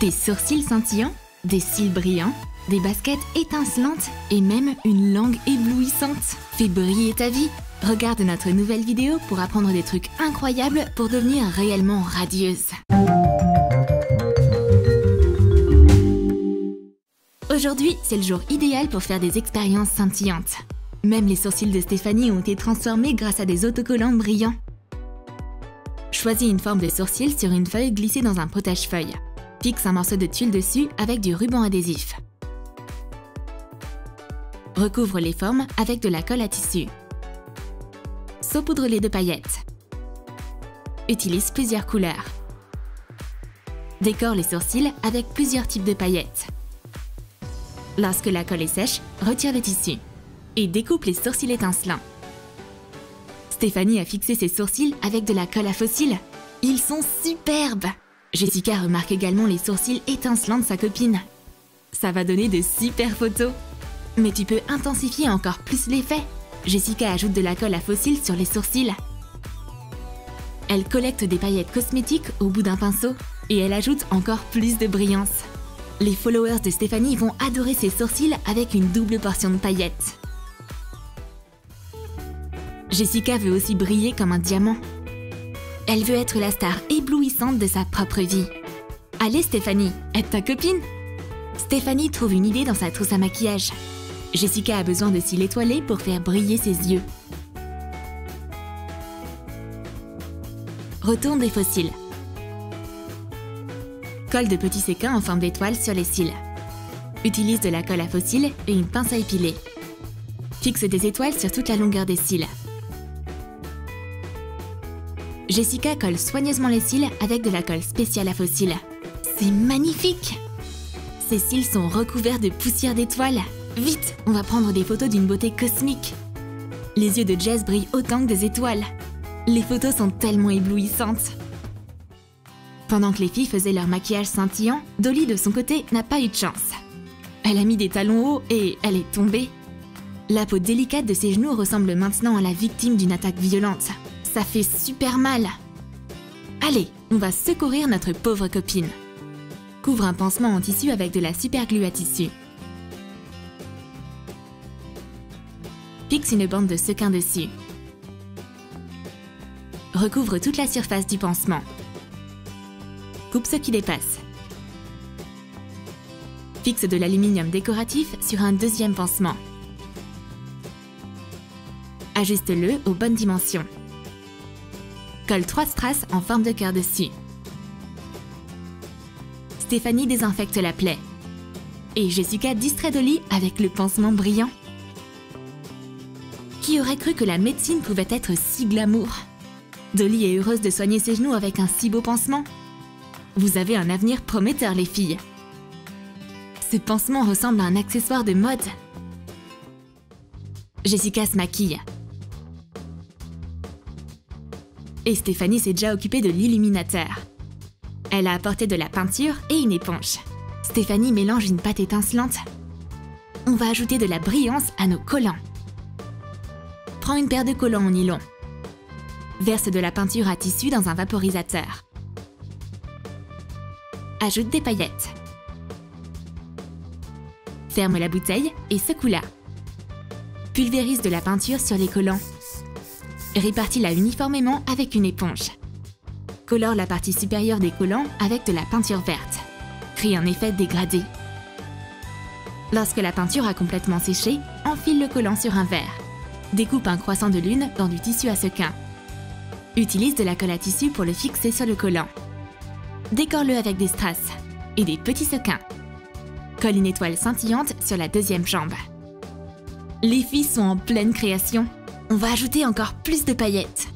Des sourcils scintillants, des cils brillants, des baskets étincelantes et même une langue éblouissante. Fais briller ta vie! Regarde notre nouvelle vidéo pour apprendre des trucs incroyables pour devenir réellement radieuse. Aujourd'hui, c'est le jour idéal pour faire des expériences scintillantes. Même les sourcils de Stéphanie ont été transformés grâce à des autocollants brillants. Choisis une forme de sourcil sur une feuille glissée dans un protège-feuille. Fixe un morceau de tulle dessus avec du ruban adhésif. Recouvre les formes avec de la colle à tissu. Saupoudre-les de paillettes. Utilise plusieurs couleurs. Décore les sourcils avec plusieurs types de paillettes. Lorsque la colle est sèche, retire le tissu et découpe les sourcils étincelants. Stéphanie a fixé ses sourcils avec de la colle à faux cils. Ils sont superbes! Jessica remarque également les sourcils étincelants de sa copine. Ça va donner de super photos. Mais tu peux intensifier encore plus l'effet. Jessica ajoute de la colle à faux cils sur les sourcils. Elle collecte des paillettes cosmétiques au bout d'un pinceau et elle ajoute encore plus de brillance. Les followers de Stéphanie vont adorer ses sourcils avec une double portion de paillettes. Jessica veut aussi briller comme un diamant. Elle veut être la star éblouissante de sa propre vie. Allez Stéphanie, aide ta copine! Stéphanie trouve une idée dans sa trousse à maquillage. Jessica a besoin de cils étoilés pour faire briller ses yeux. Retourne des faux cils. Colle de petits séquins en forme d'étoile sur les cils. Utilise de la colle à faux cils et une pince à épiler. Fixe des étoiles sur toute la longueur des cils. Jessica colle soigneusement les cils avec de la colle spéciale à faux cils. C'est magnifique! Ses cils sont recouverts de poussière d'étoiles. Vite, on va prendre des photos d'une beauté cosmique. Les yeux de Jess brillent autant que des étoiles. Les photos sont tellement éblouissantes. Pendant que les filles faisaient leur maquillage scintillant, Dolly de son côté n'a pas eu de chance. Elle a mis des talons hauts et elle est tombée. La peau délicate de ses genoux ressemble maintenant à la victime d'une attaque violente. Ça fait super mal. Allez, on va secourir notre pauvre copine. Couvre un pansement en tissu avec de la superglue à tissu. Fixe une bande de sequins dessus. Recouvre toute la surface du pansement. Coupe ce qui dépasse. Fixe de l'aluminium décoratif sur un deuxième pansement. Ajuste-le aux bonnes dimensions. Colle 3 strass en forme de cœur dessus. Stéphanie désinfecte la plaie. Et Jessica distrait Dolly avec le pansement brillant. Qui aurait cru que la médecine pouvait être si glamour? Dolly est heureuse de soigner ses genoux avec un si beau pansement. Vous avez un avenir prometteur, les filles. Ce pansement ressemble à un accessoire de mode. Jessica se maquille. Et Stéphanie s'est déjà occupée de l'illuminateur. Elle a apporté de la peinture et une éponge. Stéphanie mélange une pâte étincelante. On va ajouter de la brillance à nos collants. Prends une paire de collants en nylon. Verse de la peinture à tissu dans un vaporisateur. Ajoute des paillettes. Ferme la bouteille et secoue-la. Pulvérise de la peinture sur les collants. Répartis-la uniformément avec une éponge. Colore la partie supérieure des collants avec de la peinture verte. Crée un effet dégradé. Lorsque la peinture a complètement séché, enfile le collant sur un verre. Découpe un croissant de lune dans du tissu à sequins. Utilise de la colle à tissu pour le fixer sur le collant. Décore-le avec des strass et des petits sequins. Colle une étoile scintillante sur la deuxième jambe. Les filles sont en pleine création. On va ajouter encore plus de paillettes.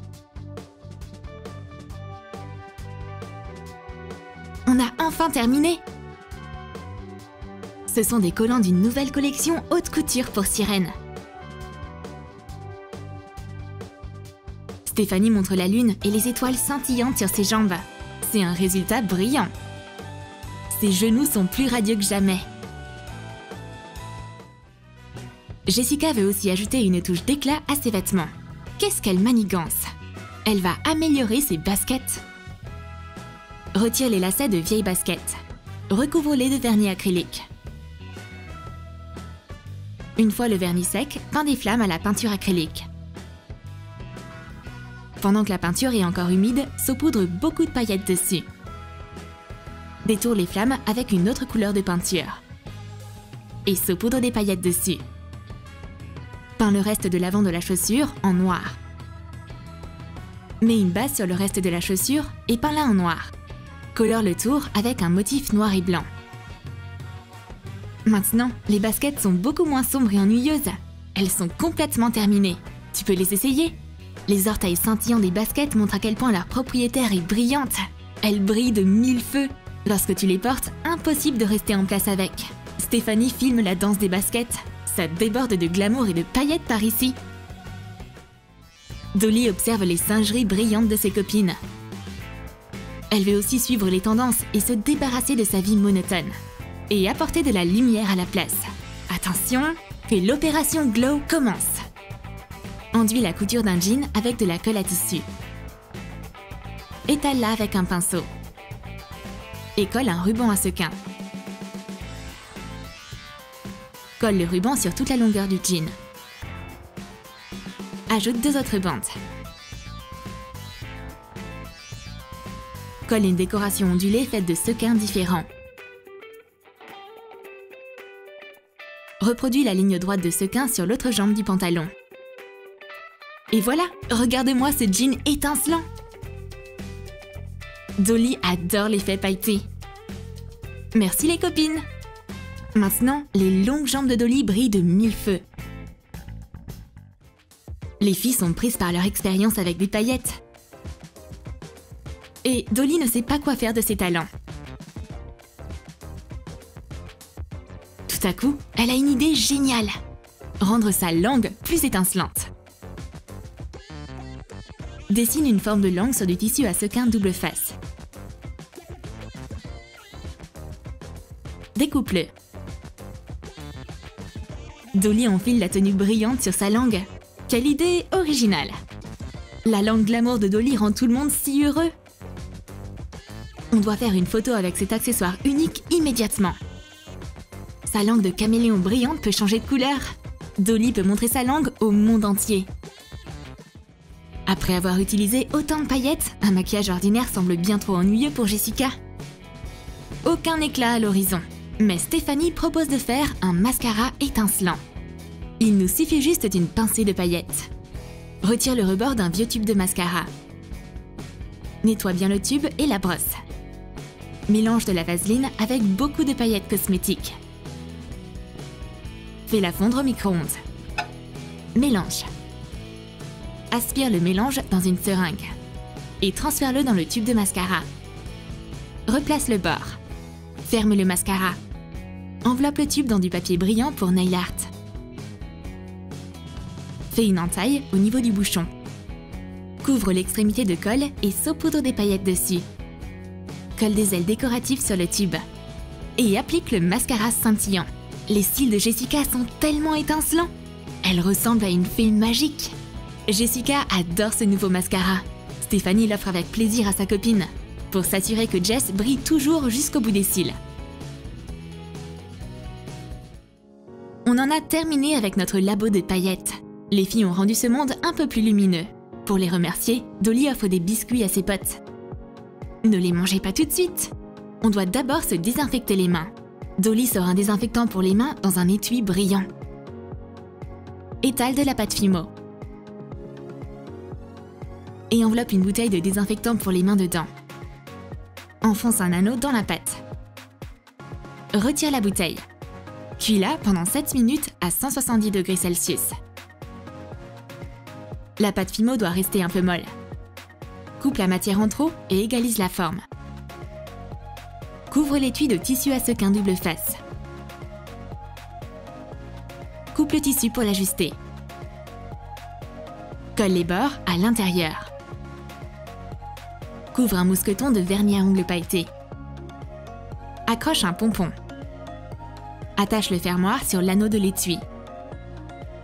On a enfin terminé! Ce sont des collants d'une nouvelle collection haute couture pour sirènes. Stéphanie montre la lune et les étoiles scintillantes sur ses jambes. C'est un résultat brillant. Ses genoux sont plus radieux que jamais. Jessica veut aussi ajouter une touche d'éclat à ses vêtements. Qu'est-ce qu'elle manigance! Elle va améliorer ses baskets. Retire les lacets de vieilles baskets. recouvre-les de vernis acrylique. Une fois le vernis sec, peins des flammes à la peinture acrylique. Pendant que la peinture est encore humide, saupoudre beaucoup de paillettes dessus. Détourne les flammes avec une autre couleur de peinture. Et saupoudre des paillettes dessus. Peins le reste de l'avant de la chaussure en noir. Mets une base sur le reste de la chaussure et peins-la en noir. Colore le tour avec un motif noir et blanc. Maintenant, les baskets sont beaucoup moins sombres et ennuyeuses. Elles sont complètement terminées. Tu peux les essayer. Les orteils scintillants des baskets montrent à quel point leur propriétaire est brillante. Elles brillent de 1000 feux. Lorsque tu les portes, impossible de rester en place avec. Stéphanie filme la danse des baskets. Ça déborde de glamour et de paillettes par ici. Dolly observe les singeries brillantes de ses copines. Elle veut aussi suivre les tendances et se débarrasser de sa vie monotone. Et apporter de la lumière à la place. Attention, que l'opération Glow commence. Enduis la couture d'un jean avec de la colle à tissu. Étale-la avec un pinceau. Et colle un ruban à sequin. Colle le ruban sur toute la longueur du jean. Ajoute 2 autres bandes. Colle une décoration ondulée faite de sequins différents. Reproduis la ligne droite de sequin sur l'autre jambe du pantalon. Et voilà, regarde-moi ce jean étincelant! Dolly adore l'effet pailleté. Merci les copines! Maintenant, les longues jambes de Dolly brillent de 1000 feux. Les filles sont prises par leur expérience avec des paillettes. Et Dolly ne sait pas quoi faire de ses talents. Tout à coup, elle a une idée géniale. Rendre sa langue plus étincelante. Dessine une forme de langue sur du tissu à sequin double face. Découpe-le. Dolly enfile la tenue brillante sur sa langue. Quelle idée originale! La langue glamour de Dolly rend tout le monde si heureux. On doit faire une photo avec cet accessoire unique immédiatement. Sa langue de caméléon brillante peut changer de couleur. Dolly peut montrer sa langue au monde entier. Après avoir utilisé autant de paillettes, un maquillage ordinaire semble bien trop ennuyeux pour Jessica. Aucun éclat à l'horizon. Mais Stéphanie propose de faire un mascara étincelant. Il nous suffit juste d'une pincée de paillettes. Retire le rebord d'un vieux tube de mascara. Nettoie bien le tube et la brosse. Mélange de la vaseline avec beaucoup de paillettes cosmétiques. Fais-la fondre au micro-ondes. Mélange. Aspire le mélange dans une seringue et transfère-le dans le tube de mascara. Replace le bord. Ferme le mascara. Enveloppe le tube dans du papier brillant pour nail art. Fais une entaille au niveau du bouchon. Couvre l'extrémité de colle et saupoudre des paillettes dessus. Colle des ailes décoratives sur le tube. Et applique le mascara scintillant. Les cils de Jessica sont tellement étincelants. Elle ressemble à une fée magique. Jessica adore ce nouveau mascara. Stéphanie l'offre avec plaisir à sa copine, pour s'assurer que Jess brille toujours jusqu'au bout des cils. On en a terminé avec notre labo de paillettes. Les filles ont rendu ce monde un peu plus lumineux. Pour les remercier, Dolly offre des biscuits à ses potes. Ne les mangez pas tout de suite. On doit d'abord se désinfecter les mains. Dolly sort un désinfectant pour les mains dans un étui brillant. Étale de la pâte Fimo. Et enveloppe une bouteille de désinfectant pour les mains dedans. Enfonce un anneau dans la pâte. Retire la bouteille. Cuis-la pendant 7 minutes à 170 degrés Celsius. La pâte Fimo doit rester un peu molle. Coupe la matière en trop et égalise la forme. Couvre l'étui de tissu à sequin double face. Coupe le tissu pour l'ajuster. Colle les bords à l'intérieur. Couvre un mousqueton de vernis à ongles pailleté. Accroche un pompon. Attache le fermoir sur l'anneau de l'étui.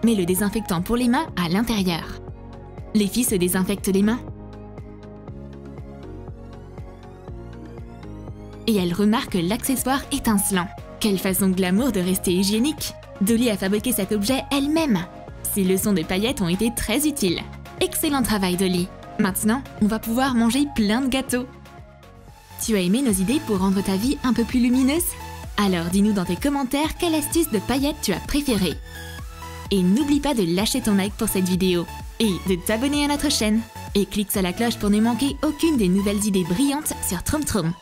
Mets le désinfectant pour les mains à l'intérieur. Les filles se désinfectent les mains. et elle remarque l'accessoire étincelant. Quelle façon glamour de rester hygiénique! Dolly a fabriqué cet objet elle-même. Ces leçons de paillettes ont été très utiles. Excellent travail, Dolly! Maintenant, on va pouvoir manger plein de gâteaux. Tu as aimé nos idées pour rendre ta vie un peu plus lumineuse? Alors dis-nous dans tes commentaires quelle astuce de paillettes tu as préférée. Et n'oublie pas de lâcher ton like pour cette vidéo et de t'abonner à notre chaîne. Et clique sur la cloche pour ne manquer aucune des nouvelles idées brillantes sur Troom Troom.